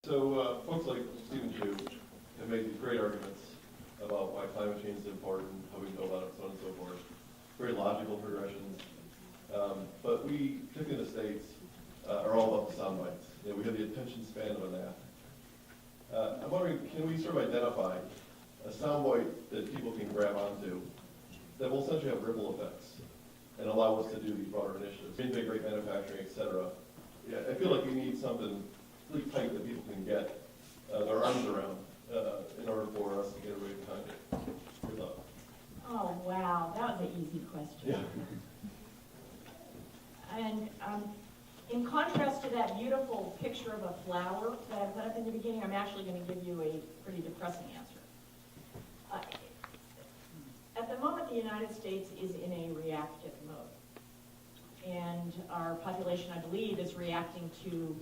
So folks like Stephen Chu have made these great arguments about why climate change is important, how we know about it, so on and so forth. Very logical progressions. But we, particularly in the States, are all about the sound bites. You know, we have the attention span of a gnat. I'm wondering, can we sort of identify a soundbite that people can grab onto that will essentially have ripple effects and allow us to do these broader initiatives, reinvigorate manufacturing, et cetera. Yeah, I feel like we need something really tight that people can get their arms around in order for us to get everybody behind it. Your thought? Oh, wow, that was an easy question. Yeah. And in contrast to that beautiful picture of a flower that I put up in the beginning, I'm actually going to give you a pretty depressing answer. At the moment, the United States is in a reactive mode. And our population, I believe, is reacting to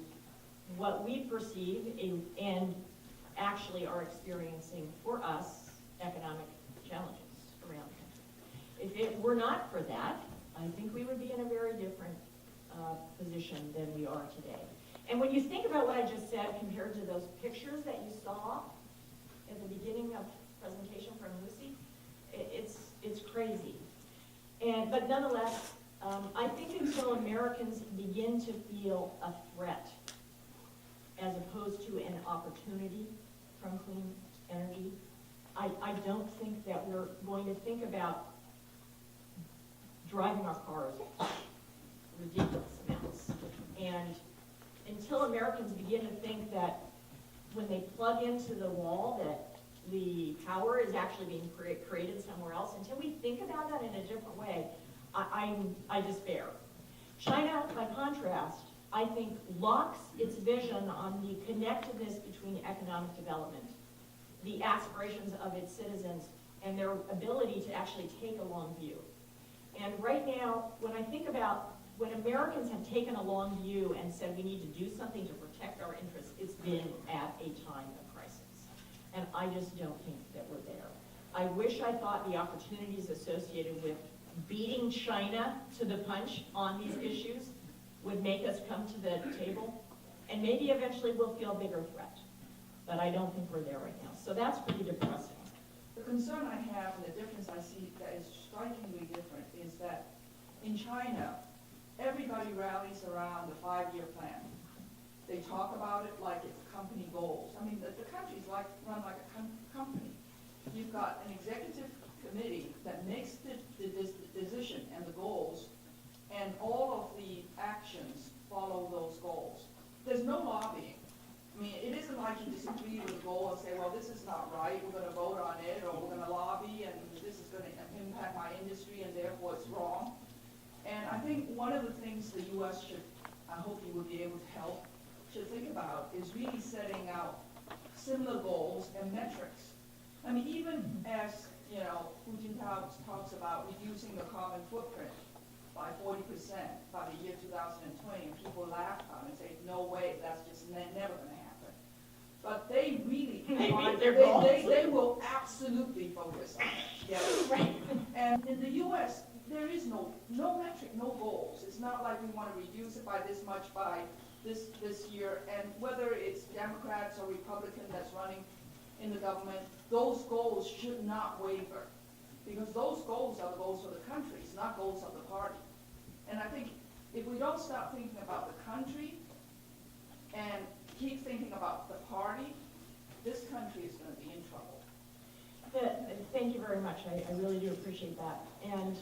what we perceive and actually are experiencing for us economic challenges around the country. If it were not for that, I think we would be in a very different position than we are today. And when you think about what I just said compared to those pictures that you saw at the beginning of the presentation from Lucy, it's crazy. But nonetheless, I think until Americans begin to feel a threat as opposed to an opportunity from clean energy, I don't think that we're going to think about driving our cars ridiculous amounts. And until Americans begin to think that when they plug into the wall that the power is actually being created somewhere else, until we think about that in a different way, I despair. China, by contrast, I think locks its vision on the connectedness between economic development, the aspirations of its citizens, and their ability to actually take a long view. And right now, when I think about when Americans have taken a long view and said we need to do something to protect our interests, it's been at a time of crisis. And I just don't think that we're there. I wish I thought the opportunities associated with beating China to the punch on these issues would make us come to the table, and maybe eventually we'll feel a bigger threat. But I don't think we're there right now. So that's pretty depressing. The concern I have and the difference I see that is strikingly different is that in China, everybody rallies around the 5-year plan. They talk about it like it's company goals. I mean, the country's run like a company. You've got an executive committee that makes the decision and the goals, and all of the actions follow those goals. There's no lobbying. I mean, it isn't like you disagree with the goal and say, well, this is not right, we're going to vote on it, or we're going to lobby, and this is going to impact my industry, and therefore it's wrong. And I think one of the things the U.S. should, I hope you would be able to help, should think about is really setting out similar goals and metrics. I mean, even as, you know, Putin talks about reducing the carbon footprint by 40% by the year 2020, and people laugh at it and say, no way, that's just never going to happen. But they really, they will absolutely focus on it. Yes. Right. And in the U.S., there is no metric, no goals. It's not like we want to reduce it by this much by this year. And whether it's Democrats or Republican that's running in the government, those goals should not waver. Because those goals are the goals of the country, it's not goals of the party. And I think if we don't start thinking about the country and keep thinking about the party, this country is going to be in trouble. Thank you very much. I really do appreciate that. And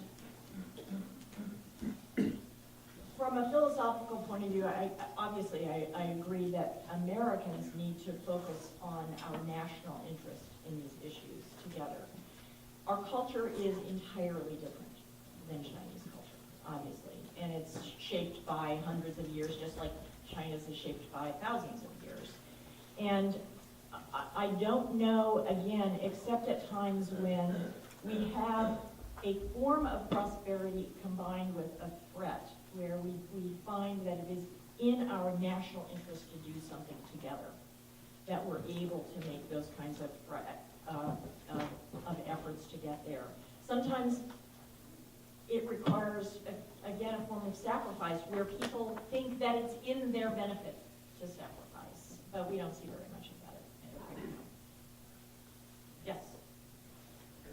from a philosophical point of view, obviously I agree that Americans need to focus on our national interest in these issues together. Our culture is entirely different than Chinese culture, obviously, and it's shaped by hundreds of years, just like China's is shaped by thousands of years. And I don't know, again, except at times when we have a form of prosperity combined with a threat, where we find that it is in our national interest to do something together, that we're able to make those kinds of efforts to get there. Sometimes it requires, again, a form of sacrifice where people think that it's in their benefit to sacrifice. but we don't see very much of that. Yes?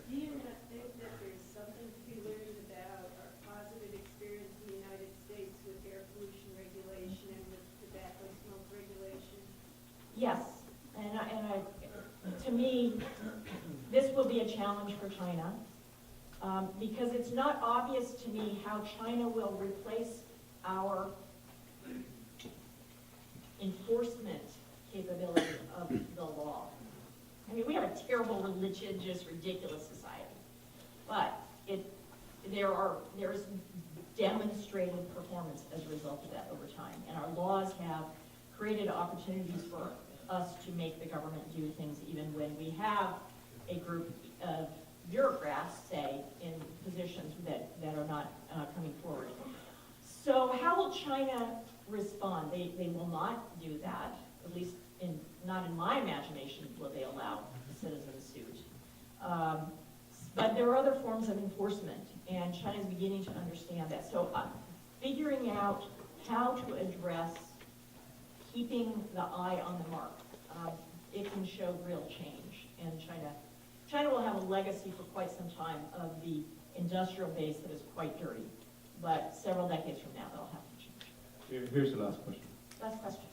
Do you not think that there's something to be learned about our positive experience in the United States with air pollution regulation and with tobacco smoke regulation? Yes, to me, this will be a challenge for China, because it's not obvious to me how China will replace our enforcement capability of the law. I mean, we have a terrible, litigious, ridiculous society, but there's demonstrated performance as a result of that over time, and our laws have created opportunities for us to make the government do things even when we have a group of bureaucrats, say, in positions that are not coming forward. So how will China respond? They will not do that, at least not in my imagination will they allow citizen suit. But there are other forms of enforcement, and China is beginning to understand that. So figuring out how to address keeping the eye on the mark, it can show real change. And China will have a legacy for quite some time of the industrial base that is quite dirty. But several decades from now, that'll have to change. Here's the last question. Last question.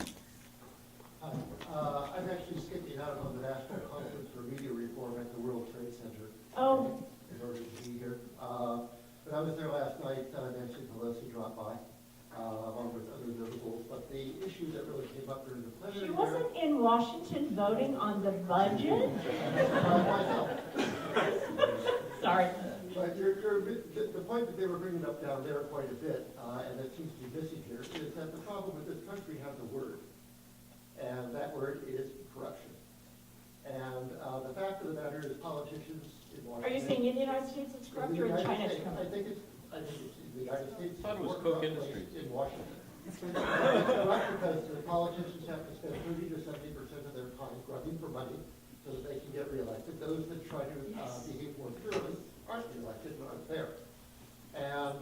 I'm actually skipping out on the National Conference for Media Reform at the World Trade Center. Oh. In order to be here. But I was there last night, Nancy Pelosi dropped by, along with other notables, but the issue that really came up during the plenary. She wasn't in Washington voting on the budget? Myself. Sorry. But the point that they were bringing up down there quite a bit, and it seems to be missing here, is that the problem with this country has a word, and that word is corruption. And the fact of the matter is politicians in Washington. Are you saying in the United States it's corrupt or in China it's corrupt? I think it's in the United States. I thought it was more Coke corrupt Industries. In Washington. It's corrupt because the politicians have to spend 30 to 70% of their time grubbing for money so that they can get reelected. Those that try to behave more purely aren't elected and aren't there. And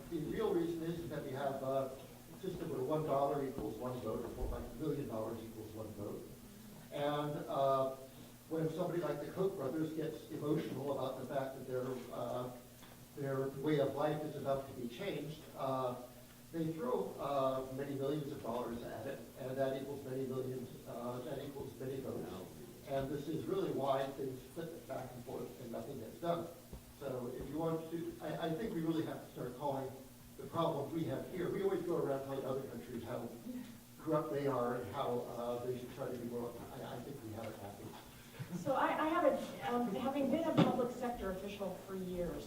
the real reason is that we have a system where $1 equals one vote, or like $1 million equals one vote. And when somebody like the Koch brothers gets emotional about the fact that their way of life is about to be changed, they throw many millions of dollars at it, and that equals many millions, that equals many votes. And this is really why things flip back and forth and nothing gets done. So if you want to, I think we really have to start calling the problems we have here. We always go around telling other countries how corrupt they are and how they should try to be more. I think we have it happening. So I have having been a public sector official for years,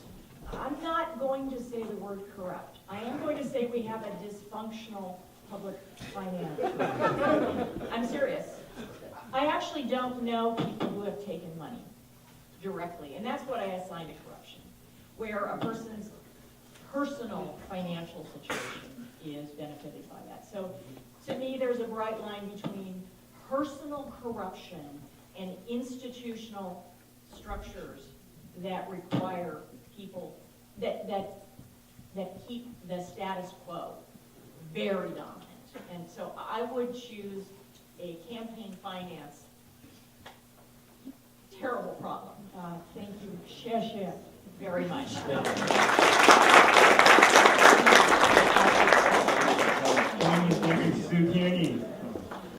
I'm not going to say the word corrupt. I am going to say we have a dysfunctional public finance. I'm serious. I actually don't know people who have taken money directly, and that's what I assign to corruption, where a person's personal financial situation is benefited by that. So to me, there's a bright line between personal corruption and institutional structures that require people that keep the status quo very dominant. And so I would choose a campaign finance terrible problem. Thank you, Sheshe, very much. Thank you, Sue Tierney.